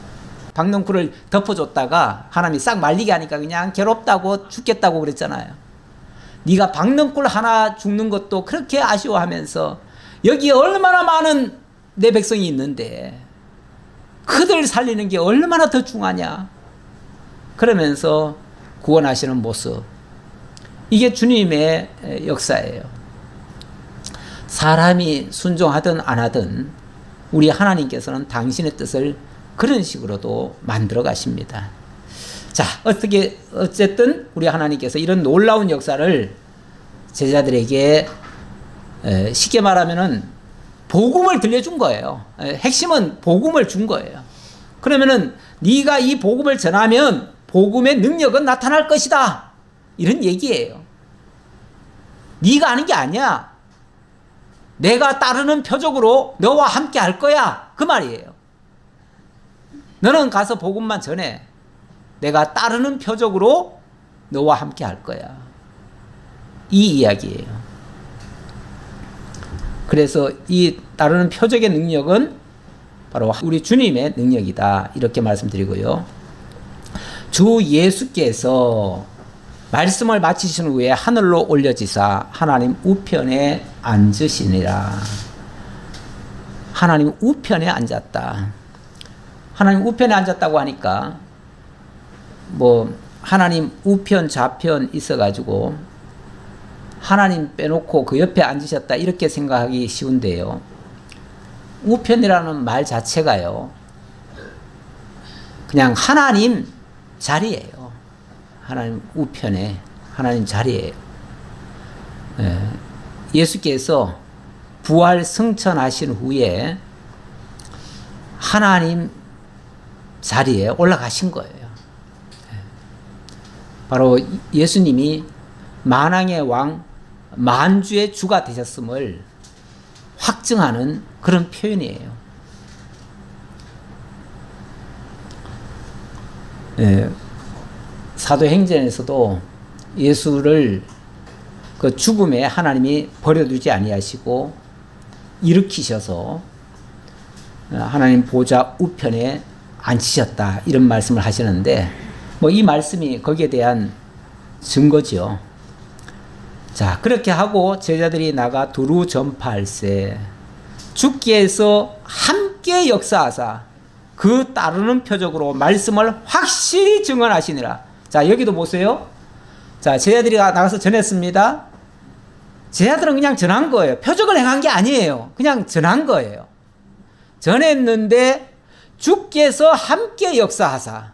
Speaker 1: 박넝쿨을 덮어줬다가 하나님이 싹 말리게 하니까 그냥 괴롭다고 죽겠다고 그랬잖아요. 네가 박넝쿨 하나 죽는 것도 그렇게 아쉬워하면서 여기에 얼마나 많은 내 백성이 있는데 그들 살리는 게 얼마나 더 중하냐. 그러면서 구원하시는 모습, 이게 주님의 역사예요. 사람이 순종하든 안 하든 우리 하나님께서는 당신의 뜻을 그런 식으로도 만들어 가십니다. 자, 어쨌든 우리 하나님께서 이런 놀라운 역사를 제자들에게 쉽게 말하면은 복음을 들려준 거예요. 핵심은 복음을 준 거예요. 그러면은 네가 이 복음을 전하면 복음의 능력은 나타날 것이다, 이런 얘기예요. 네가 아는 게 아니야. 내가 따르는 표적으로 너와 함께 할 거야, 그 말이에요. 너는 가서 복음만 전해. 내가 따르는 표적으로 너와 함께 할 거야, 이 이야기예요. 그래서 이 따르는 표적의 능력은 바로 우리 주님의 능력이다, 이렇게 말씀드리고요. 주 예수께서 말씀을 마치신 후에 하늘로 올려지사 하나님 우편에 앉으시니라. 하나님 우편에 앉았다. 하나님 우편에 앉았다고 하니까 뭐 하나님 우편 좌편 있어가지고 하나님 빼놓고 그 옆에 앉으셨다, 이렇게 생각하기 쉬운데요. 우편이라는 말 자체가요, 그냥 하나님 자리예요. 하나님 우편에, 하나님 자리예요. 예수께서 부활 승천하신 후에 하나님 자리에 올라가신 거예요. 바로 예수님이 만왕의 왕, 만주의 주가 되셨음을 확증하는 그런 표현이에요. 사도행전에서도 예수를 그 죽음에 하나님이 버려두지 아니하시고 일으키셔서 하나님 보좌 우편에 앉히셨다, 이런 말씀을 하시는데 뭐 이 말씀이 거기에 대한 증거죠. 자, 그렇게 하고 제자들이 나가 두루 전파할세 주께서 함께 역사하사 그 따르는 표적으로 말씀을 확실히 증언하시니라. 자, 여기도 보세요. 자, 제자들이 나가서 전했습니다. 제자들은 그냥 전한 거예요. 표적을 행한 게 아니에요. 그냥 전한 거예요. 전했는데 주께서 함께 역사하사,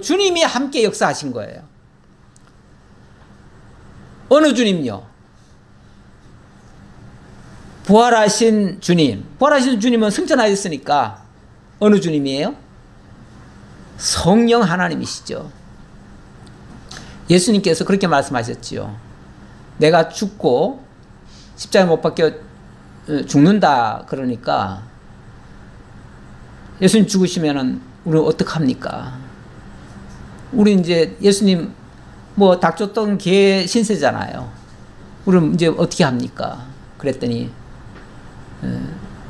Speaker 1: 주님이 함께 역사하신 거예요. 어느 주님요? 부활하신 주님. 부활하신 주님은 승천하셨으니까 어느 주님이에요? 성령 하나님이시죠. 예수님께서 그렇게 말씀하셨지요. 내가 죽고 십자가에 못 박혀 죽는다 그러니까 예수님 죽으시면은 우리는 어떡합니까? 우리 이제 예수님 뭐 닭 줬던 개 신세잖아요. 우리는 이제 어떻게 합니까? 그랬더니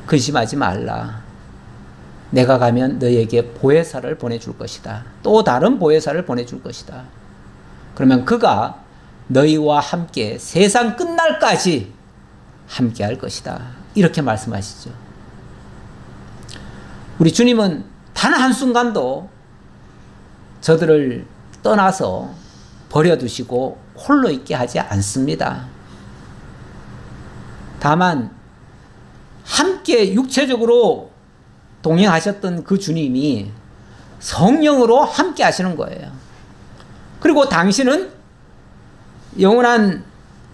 Speaker 1: 근심하지 말라. 내가 가면 너에게 보혜사를 보내줄 것이다. 또 다른 보혜사를 보내줄 것이다. 그러면 그가 너희와 함께 세상 끝날까지 함께 할 것이다. 이렇게 말씀하시죠. 우리 주님은 단 한순간도 저들을 떠나서 버려두시고 홀로 있게 하지 않습니다. 다만 함께 육체적으로 동행하셨던 그 주님이 성령으로 함께 하시는 거예요. 그리고 당신은 영원한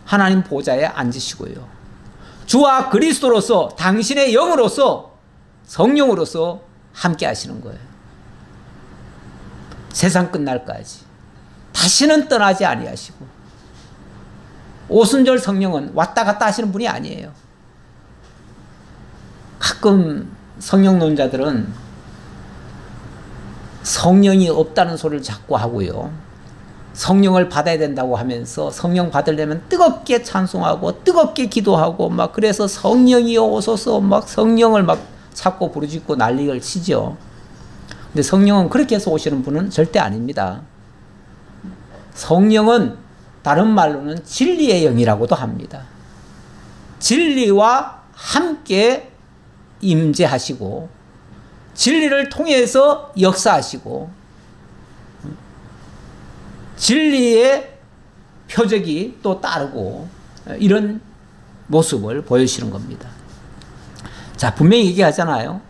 Speaker 1: 하나님 보좌에 앉으시고요. 주와 그리스도로서 당신의 영으로서 성령으로서 함께 하시는 거예요. 세상 끝날까지 다시는 떠나지 아니하시고, 오순절 성령은 왔다 갔다 하시는 분이 아니에요. 가끔 성령론자들은 성령이 없다는 소리를 자꾸 하고요, 성령을 받아야 된다고 하면서 성령 받으려면 뜨겁게 찬송하고 뜨겁게 기도하고 막 그래서 성령이 오소서 막 성령을 막 찾고 부르짖고 난리를 치죠. 근데 성령은 그렇게 해서 오시는 분은 절대 아닙니다. 성령은 다른 말로는 진리의 영이라고도 합니다. 진리와 함께 임재하시고 진리를 통해서 역사하시고 진리의 표적이 또 따르고 이런 모습을 보여주시는 겁니다. 자, 분명히 얘기하잖아요.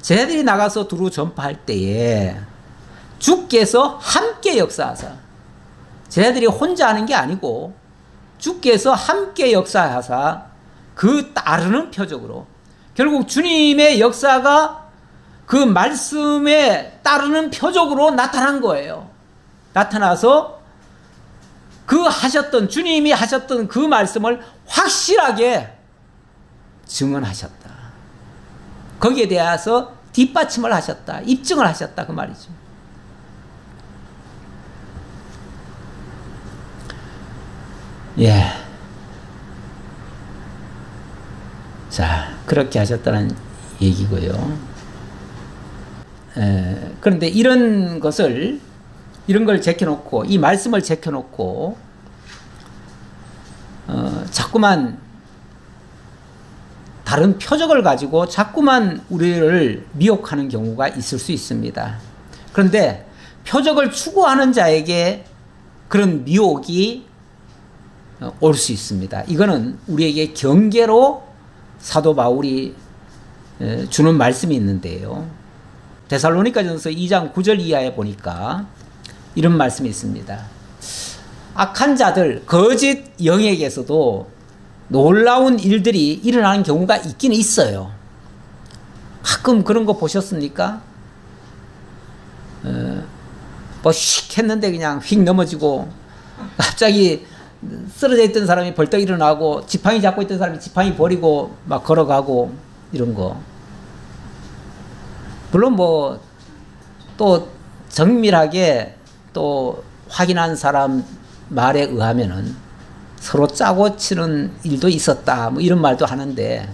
Speaker 1: 쟤네들이 나가서 두루 전파할 때에 주께서 함께 역사하사, 쟤네들이 혼자 하는 게 아니고 주께서 함께 역사하사 그 따르는 표적으로, 결국 주님의 역사가 그 말씀에 따르는 표적으로 나타난 거예요. 나타나서 그 하셨던, 주님이 하셨던 그 말씀을 확실하게 증언하셨다. 거기에 대해서 뒷받침을 하셨다. 입증을 하셨다. 그 말이죠. 예. 자, 그렇게 하셨다는 얘기고요. 그런데 이런 것을, 이런 걸 제껴놓고, 이 말씀을 제껴놓고, 자꾸만 다른 표적을 가지고 자꾸만 우리를 미혹하는 경우가 있을 수 있습니다. 그런데 표적을 추구하는 자에게 그런 미혹이 올 수 있습니다. 이거는 우리에게 경계로 사도 바울이 주는 말씀이 있는데요. 데살로니가전서 2장 9절 이하에 보니까 이런 말씀이 있습니다. 악한 자들, 거짓 영에게서도 놀라운 일들이 일어나는 경우가 있기는 있어요. 가끔 그런 거 보셨습니까? 뭐 휙 했는데 그냥 휙 넘어지고, 갑자기 쓰러져 있던 사람이 벌떡 일어나고, 지팡이 잡고 있던 사람이 지팡이 버리고 막 걸어가고, 이런 거. 물론 뭐 또 정밀하게 또 확인한 사람 말에 의하면은 서로 짜고 치는 일도 있었다, 뭐 이런 말도 하는데,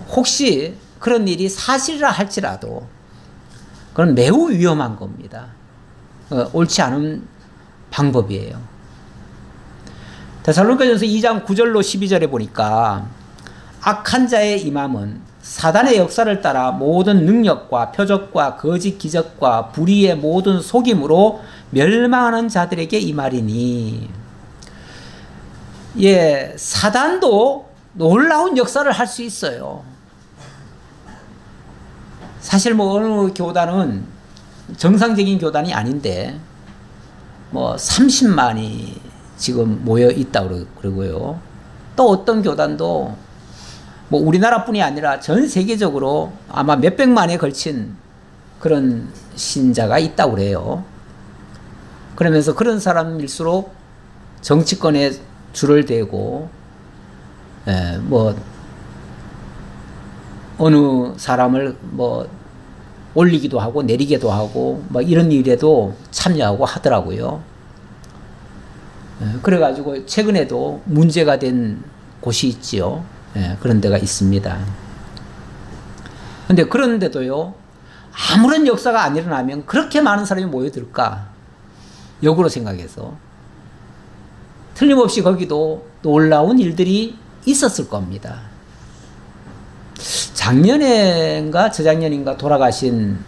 Speaker 1: 혹시 그런 일이 사실이라 할지라도 그건 매우 위험한 겁니다. 옳지 않은 방법이에요. 데살로니가전서 2장 9절로 12절에 보니까 악한 자의 임함은 사단의 역사를 따라 모든 능력과 표적과 거짓 기적과 불의의 모든 속임으로 멸망하는 자들에게 임하리니. 예, 사단도 놀라운 역사를 할 수 있어요. 사실 뭐 어느 교단은 정상적인 교단이 아닌데 뭐 30만이 지금 모여 있다고 그러고요. 또 어떤 교단도 뭐 우리나라뿐이 아니라 전 세계적으로 아마 몇백만에 걸친 그런 신자가 있다고 그래요. 그러면서 그런 사람일수록 정치권에 줄을 대고, 뭐 어느 사람을 뭐 올리기도 하고 내리기도 하고 뭐 이런 일에도 참여하고 하더라고요. 그래가지고 최근에도 문제가 된 곳이 있지요. 그런 데가 있습니다. 근데 그런데도요, 아무런 역사가 안 일어나면 그렇게 많은 사람이 모여들까? 역으로 생각해서 틀림없이 거기도 놀라운 일들이 있었을 겁니다. 작년인가 저작년인가 돌아가신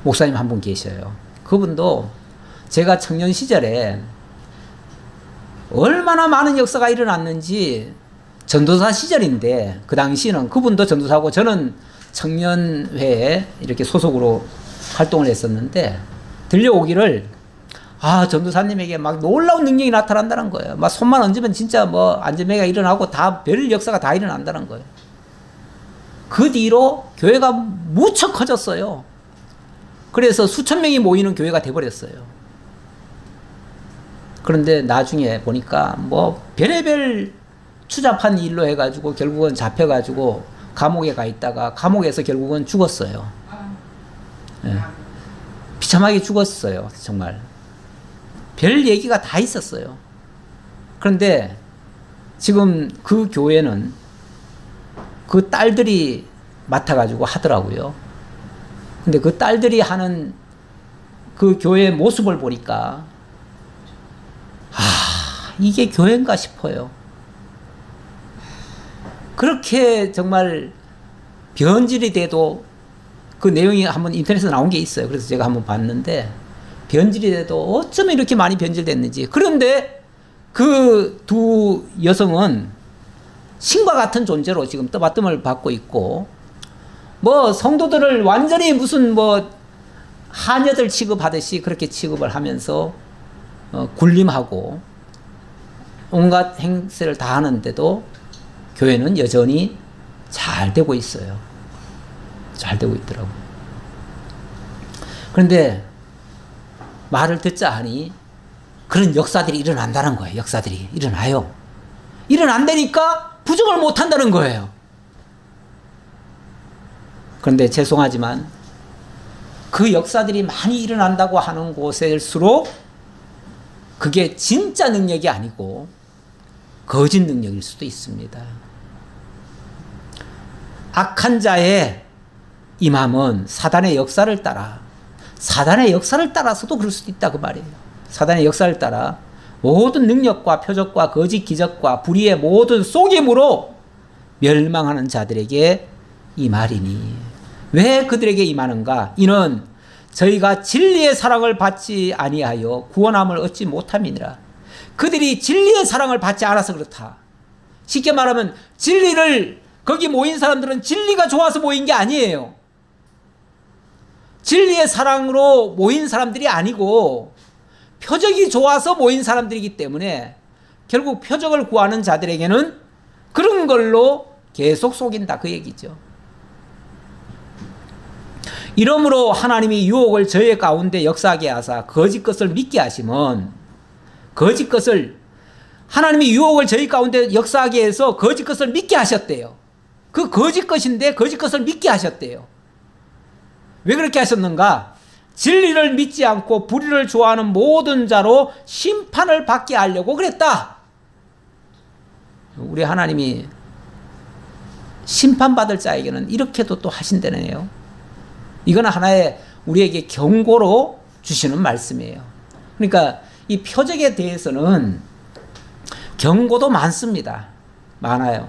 Speaker 1: 목사님 한 분 계셔요. 그분도 제가 청년 시절에 얼마나 많은 역사가 일어났는지, 전도사 시절인데 그 당시는 그분도 전도사고 저는 청년회에 이렇게 소속으로 활동을 했었는데, 들려오기를 전도사님에게 막 놀라운 능력이 나타난다는 거예요. 막 손만 얹으면 진짜 뭐 안전매가 일어나고 다 별 역사가 다 일어난다는 거예요. 그 뒤로 교회가 무척 커졌어요. 그래서 수천 명이 모이는 교회가 돼버렸어요. 그런데 나중에 보니까 뭐 별의별 추잡한 일로 해가지고 결국은 잡혀가지고 감옥에 가 있다가 감옥에서 결국은 죽었어요. 비참하게 죽었어요. 정말 별 얘기가 다 있었어요. 그런데 지금 그 교회는 그 딸들이 맡아가지고 하더라고요. 근데 그 딸들이 하는 그 교회의 모습을 보니까 이게 교회인가 싶어요. 그렇게 정말 변질이 돼도 그 내용이 한번 인터넷에 나온 게 있어요. 그래서 제가 한번 봤는데 변질이 돼도 어쩌면 이렇게 많이 변질됐는지. 그런데 그 두 여성은 신과 같은 존재로 지금 떠받침을 받고 있고, 뭐 성도들을 완전히 무슨 뭐 하녀들 취급하듯이 그렇게 취급을 하면서 군림하고 온갖 행세를 다 하는데도 교회는 여전히 잘 되고 있어요. 잘 되고 있더라고요. 그런데 말을 듣자 하니 그런 역사들이 일어난다는 거예요. 역사들이 일어나요. 일어난다니까 부정을 못한다는 거예요. 그런데 죄송하지만 그 역사들이 많이 일어난다고 하는 곳일수록 그게 진짜 능력이 아니고 거짓 능력일 수도 있습니다. 악한 자의 임함은 사단의 역사를 따라서도 그럴 수도 있다 그 말이에요. 사단의 역사를 따라 모든 능력과 표적과 거짓 기적과 불의의 모든 속임으로 멸망하는 자들에게 임하리니. 왜 그들에게 임하는가? 이는 저희가 진리의 사랑을 받지 아니하여 구원함을 얻지 못함이니라. 그들이 진리의 사랑을 받지 않아서 그렇다. 쉽게 말하면 진리를, 거기 모인 사람들은 진리가 좋아서 모인 게 아니에요. 진리의 사랑으로 모인 사람들이 아니고 표적이 좋아서 모인 사람들이기 때문에 결국 표적을 구하는 자들에게는 그런 걸로 계속 속인다 그 얘기죠. 이러므로 하나님이 유혹을 저희 가운데 역사하게 하사 거짓 것을 믿게 하시면, 거짓 것을, 하나님이 유혹을 저희 가운데 역사하게 해서 거짓 것을 믿게 하셨대요. 그 거짓 것인데 거짓 것을 믿게 하셨대요. 왜 그렇게 하셨는가? 진리를 믿지 않고 불의를 좋아하는 모든 자로 심판을 받게 하려고 그랬다. 우리 하나님이 심판받을 자에게는 이렇게도 또 하신다네요. 이건 하나의 우리에게 경고로 주시는 말씀이에요. 그러니까 이 표적에 대해서는 경고도 많습니다. 많아요.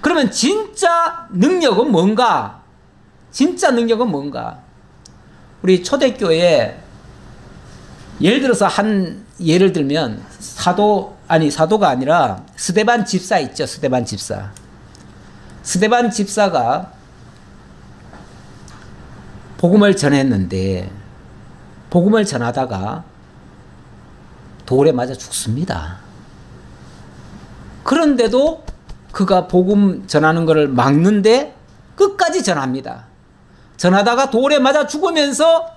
Speaker 1: 그러면 진짜 능력은 뭔가? 진짜 능력은 뭔가? 우리 초대교회에 예를 들어서 예를 들면 사도가 아니라 스데반 집사 있죠. 스데반 집사. 스데반 집사가 복음을 전했는데 복음을 전하다가 돌에 맞아 죽습니다. 그런데도 그가 복음 전하는 것을 막는데 끝까지 전합니다. 전하다가 돌에 맞아 죽으면서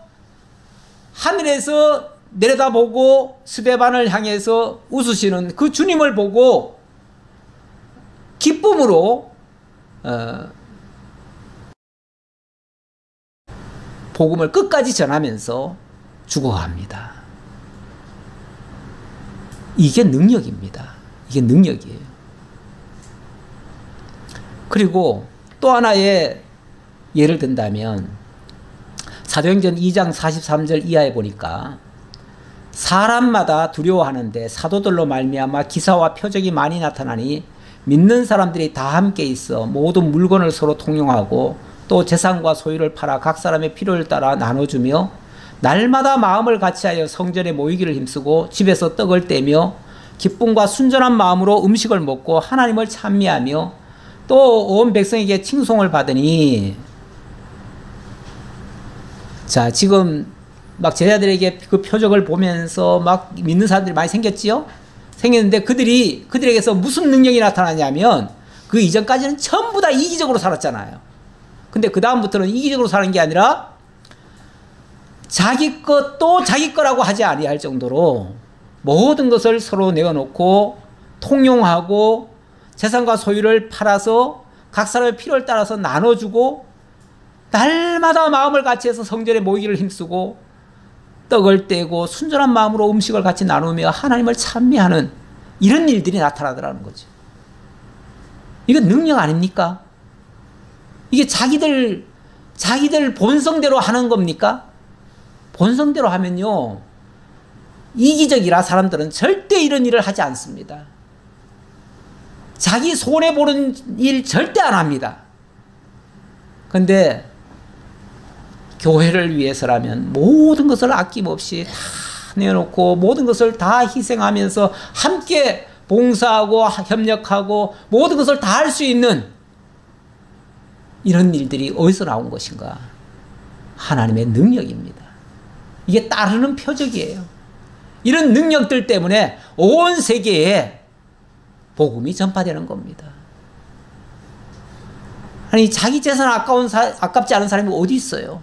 Speaker 1: 하늘에서 내려다보고 스데반을 향해서 웃으시는 그 주님을 보고 기쁨으로 복음을 끝까지 전하면서 죽어갑니다. 이게 능력입니다. 이게 능력이에요. 그리고 또 하나의 예를 든다면 사도행전 2장 43절 이하에 보니까 사람마다 두려워하는데 사도들로 말미암아 기사와 표적이 많이 나타나니 믿는 사람들이 다 함께 있어 모든 물건을 서로 통용하고 또 재산과 소유를 팔아 각 사람의 필요를 따라 나눠주며 날마다 마음을 같이하여 성전에 모이기를 힘쓰고 집에서 떡을 떼며 기쁨과 순전한 마음으로 음식을 먹고 하나님을 찬미하며 또 온 백성에게 칭송을 받으니. 자, 지금 막 제자들에게 그 표적을 보면서 막 믿는 사람들이 많이 생겼지요? 생겼는데 그들에게서 무슨 능력이 나타나냐면 그 이전까지는 전부 다 이기적으로 살았잖아요. 근데 그 다음부터는 이기적으로 사는 게 아니라 자기 것도 자기 거라고 하지 아니할 정도로 모든 것을 서로 내어놓고 통용하고 재산과 소유를 팔아서 각 사람의 필요를 따라서 나눠주고 날마다 마음을 같이 해서 성전에 모이기를 힘쓰고 떡을 떼고 순전한 마음으로 음식을 같이 나누며 하나님을 찬미하는 이런 일들이 나타나더라는 거죠. 이건 능력 아닙니까? 이게 자기들 자기들 본성대로 하는 겁니까? 본성대로 하면요, 이기적이라 사람들은 절대 이런 일을 하지 않습니다. 자기 손해보는 일 절대 안 합니다. 근데 교회를 위해서라면 모든 것을 아낌없이 다 내놓고 모든 것을 다 희생하면서 함께 봉사하고 협력하고 모든 것을 다 할 수 있는 이런 일들이 어디서 나온 것인가? 하나님의 능력입니다. 이게 따르는 표적이에요. 이런 능력들 때문에 온 세계에 복음이 전파되는 겁니다. 아니, 자기 재산 아깝지 않은 사람이 어디 있어요?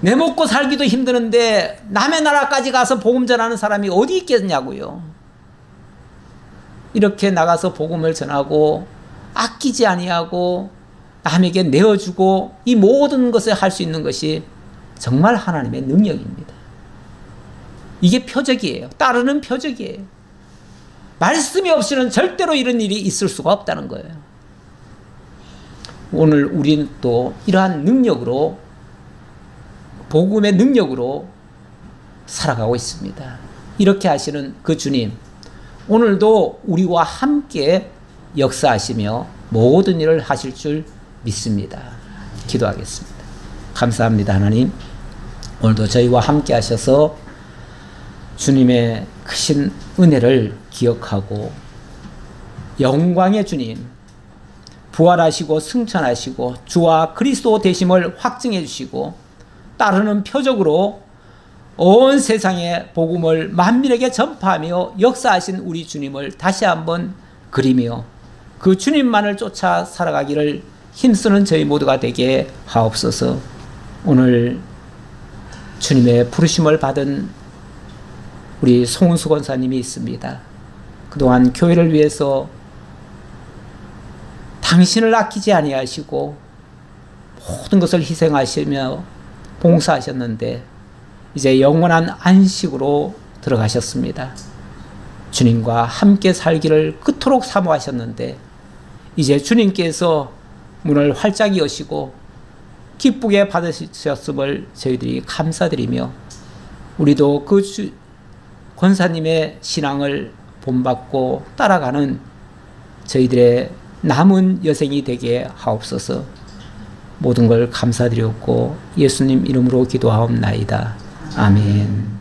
Speaker 1: 내 먹고 살기도 힘드는데 남의 나라까지 가서 복음 전하는 사람이 어디 있겠냐고요. 이렇게 나가서 복음을 전하고 아끼지 아니하고 남에게 내어주고 이 모든 것을 할 수 있는 것이 정말 하나님의 능력입니다. 이게 표적이에요. 따르는 표적이에요. 말씀이 없이는 절대로 이런 일이 있을 수가 없다는 거예요. 오늘 우리는 또 이러한 능력으로, 복음의 능력으로 살아가고 있습니다. 이렇게 하시는 그 주님, 오늘도 우리와 함께 역사하시며 모든 일을 하실 줄 믿습니다. 기도하겠습니다. 감사합니다, 하나님. 오늘도 저희와 함께 하셔서 주님의 크신 은혜를 기억하고 영광의 주님, 부활하시고 승천하시고 주와 그리스도 되심을 확증해 주시고 따르는 표적으로 온 세상에 복음을 만민에게 전파하며 역사하신 우리 주님을 다시 한번 그리며 그 주님만을 쫓아 살아가기를 힘쓰는 저희 모두가 되게 하옵소서. 오늘 주님의 부르심을 받은 우리 송은수 권사님이 있습니다. 그동안 교회를 위해서 당신을 아끼지 아니하시고 모든 것을 희생하시며 봉사하셨는데 이제 영원한 안식으로 들어가셨습니다. 주님과 함께 살기를 그토록 사모하셨는데 이제 주님께서 문을 활짝 여시고 기쁘게 받으셨음을 저희들이 감사드리며 우리도 그 권사님의 신앙을 본받고 따라가는 저희들의 남은 여생이 되게 하옵소서. 모든 걸 감사드렸고 예수님 이름으로 기도하옵나이다. 아멘.